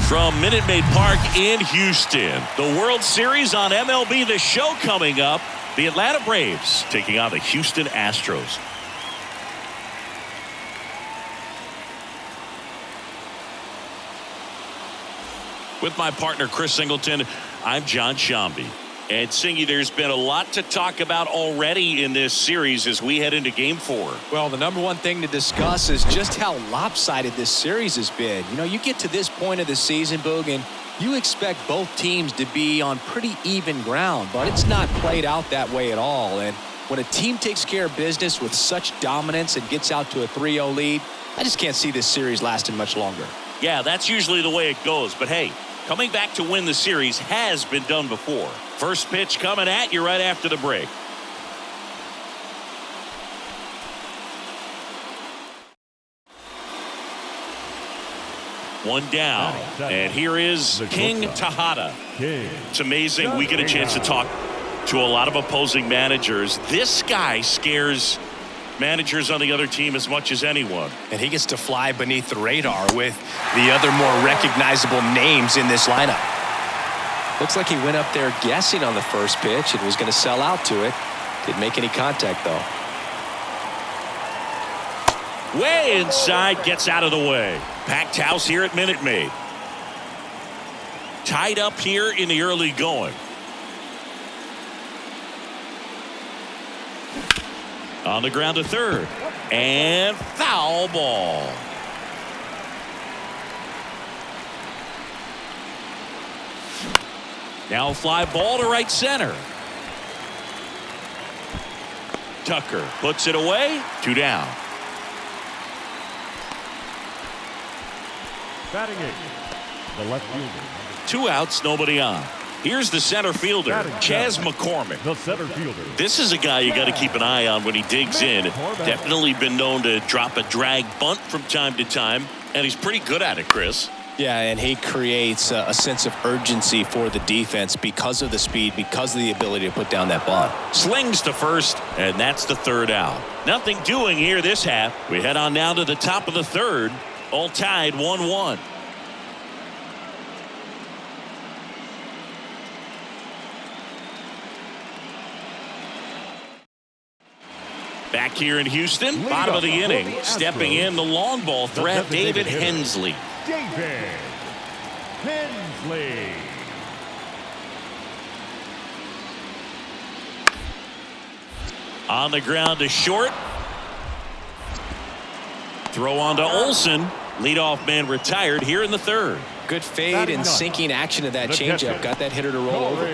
From Minute Maid Park in Houston, the World Series on MLB The Show coming up. The Atlanta Braves taking on the Houston Astros. With my partner Chris Singleton, I'm John Shambi. And Singy, there's been a lot to talk about already in this series as we head into Game 4. Well, the number one thing to discuss is just how lopsided this series has been. You know, you get to this point of the season, Boog, and you expect both teams to be on pretty even ground, but it's not played out that way at all. And when a team takes care of business with such dominance and gets out to a 3-0 lead, I just can't see this series lasting much longer. Yeah, that's usually the way it goes. But hey, coming back to win the series has been done before. First pitch coming at you right after the break. One down, and here is King Tejada. It's amazing we get a chance to talk to a lot of opposing managers. This guy scares managers on the other team as much as anyone. And he gets to fly beneath the radar with the other more recognizable names in this lineup. Looks like he went up there guessing on the first pitch and was going to sell out to it. Didn't make any contact, though. Way inside, gets out of the way. Packed house here at Minute Maid. Tied up here in the early going. On the ground to third. And foul ball. Now fly ball to right center. Tucker puts it away. 2 down. Batting eighth, the left fielder. 2 outs, nobody on. Here's the center fielder, Chas McCormick. The center fielder. This is a guy you got to keep an eye on when he digs in. Definitely been known to drop a drag bunt from time to time, and he's pretty good at it, Chris. Yeah, and he creates a sense of urgency for the defense because of the speed, because of the ability to put down that bunt. Slings to first, and that's the 3rd out. Nothing doing here this half. We head on now to the top of the 3rd. All tied 1-1. Back here in Houston, bottom of the inning. Stepping in the long ball threat, David Hensley. David Hensley. On the ground to short. Throw on to Olsen. Leadoff man retired here in the 3rd. Good fade and sinking action of that changeup. Got that hitter to roll over.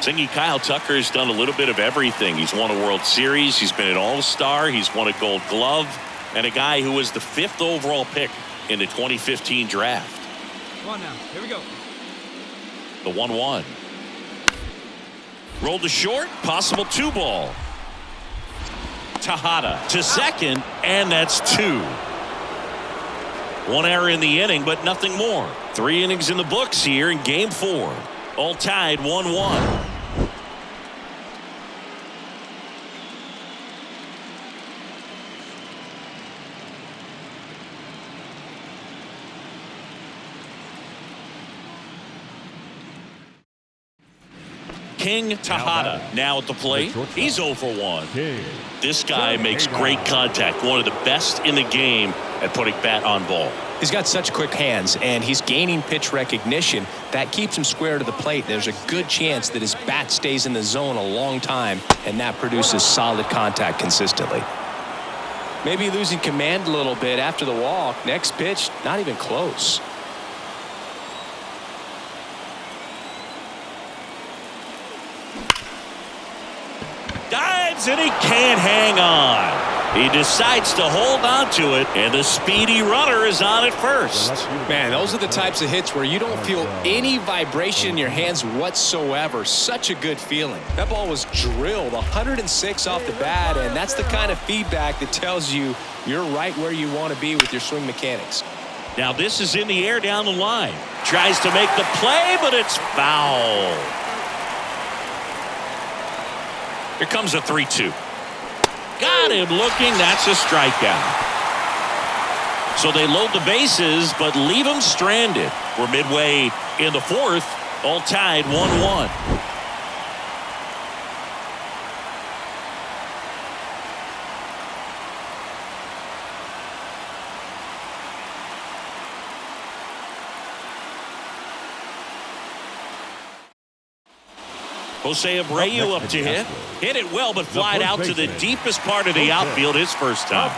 Singy, Kyle Tucker has done a little bit of everything. He's won a World Series. He's been an All-Star. He's won a Gold Glove. And a guy who was the 5th overall pick in the 2015 draft. Come on now. Here we go. The 1-1. Rolled to short. Possible 2 ball. Tejada to second, and that's 2. 1 error in the inning, but nothing more. 3 innings in the books here in Game 4. All tied 1-1. King Tejada now at the plate. He's 0 for 1. This guy makes great contact. One of the best in the game at putting bat on ball. He's got such quick hands, and he's gaining pitch recognition. That keeps him square to the plate. There's a good chance that his bat stays in the zone a long time, and that produces solid contact consistently. Maybe losing command a little bit after the walk. Next pitch, not even close. Dives, and he can't hang on. He decides to hold on to it, and the speedy runner is on at first. Man, those are the types of hits where you don't feel any vibration in your hands whatsoever. Such a good feeling. That ball was drilled 106 off the bat, and that's the kind of feedback that tells you you're right where you want to be with your swing mechanics. Now this is in the air down the line. Tries to make the play, but it's foul. Here comes a 3-2. Got him looking. That's a strikeout. So they load the bases, but leave them stranded. We're midway in the fourth, all tied 1-1. Jose Abreu up to hit. Hit it well, but flied out to the deepest part of the outfield his first time.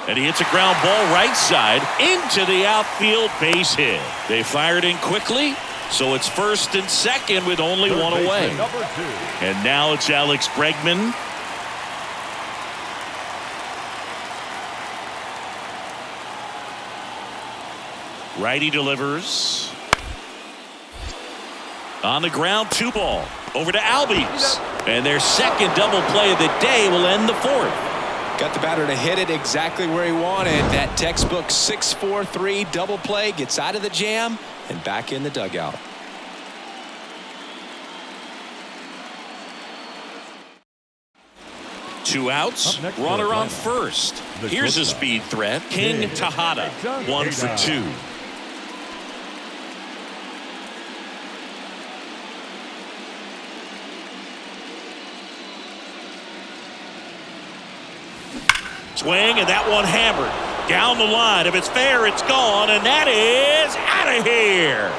And he hits a ground ball right side into the outfield, base hit. They fired in quickly, so it's first and second with only one away. And now it's Alex Bregman. Righty delivers. On the ground, 2-ball. Over to Albies. And their second double play of the day will end the fourth. Got the batter to hit it exactly where he wanted. That textbook 6-4-3 double play, gets out of the jam and back in the dugout. Two outs, runner on first. Here's a speed threat. King Tejada, 1 for 2. Swing, and that one hammered down the line. If it's fair, it's gone, and that is out of here.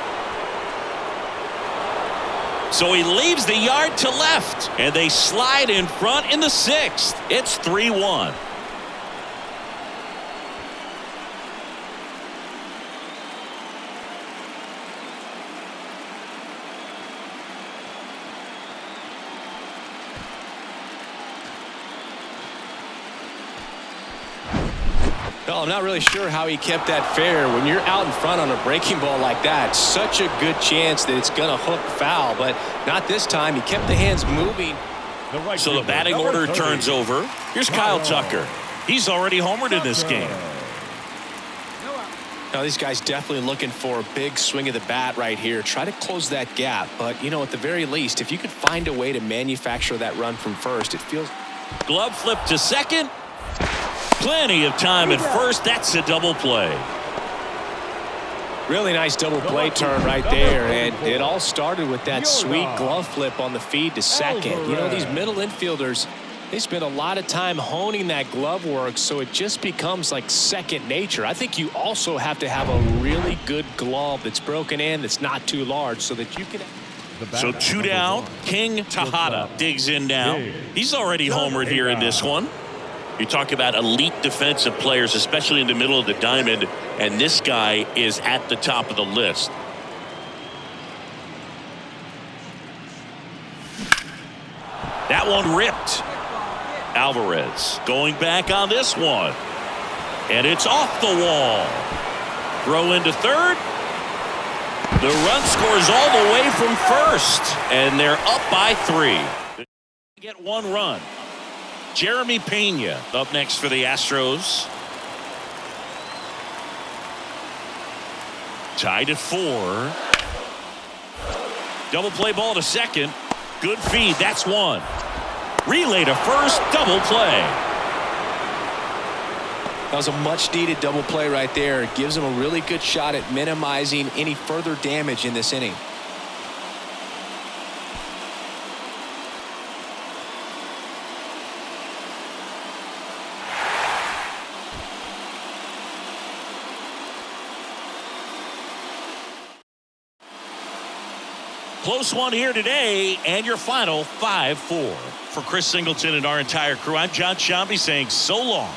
So he leaves the yard to left, and they slide in front in the sixth. It's 3-1. Well, I'm not really sure how he kept that fair. When you're out in front on a breaking ball like that, such a good chance that it's going to hook foul, but not this time. He kept the hands moving. So the batting order turns over. Here's Kyle Tucker. He's already homered in this game. Now, these guys definitely looking for a big swing of the bat right here. Try to close that gap, but, you know, at the very least, if you could find a way to manufacture that run from first, it feels... Glove flip to second. Plenty of time at first. That's a double play. Really nice double play turn right there, and it all started with that sweet glove flip on the feed to second. You know, these middle infielders, they spend a lot of time honing that glove work, so it just becomes like second nature. I think you also have to have a really good glove that's broken in, that's not too large, so that you can... So 2 down. King Tejada digs in now. He's already homered here in this one. You talk about elite defensive players, especially in the middle of the diamond, and this guy is at the top of the list. That one ripped. Alvarez going back on this one. And it's off the wall. Throw into third. The run scores all the way from first, and they're up by 3. Get 1 run. Jeremy Pena up next for the Astros. Tied at 4. Double play ball to second. Good feed. That's 1. Relay to first. Double play. That was a much needed double play right there. It gives them a really good shot at minimizing any further damage in this inning. Close one here today, and your final 5-4. For Chris Singleton and our entire crew, I'm John Shambi saying so long.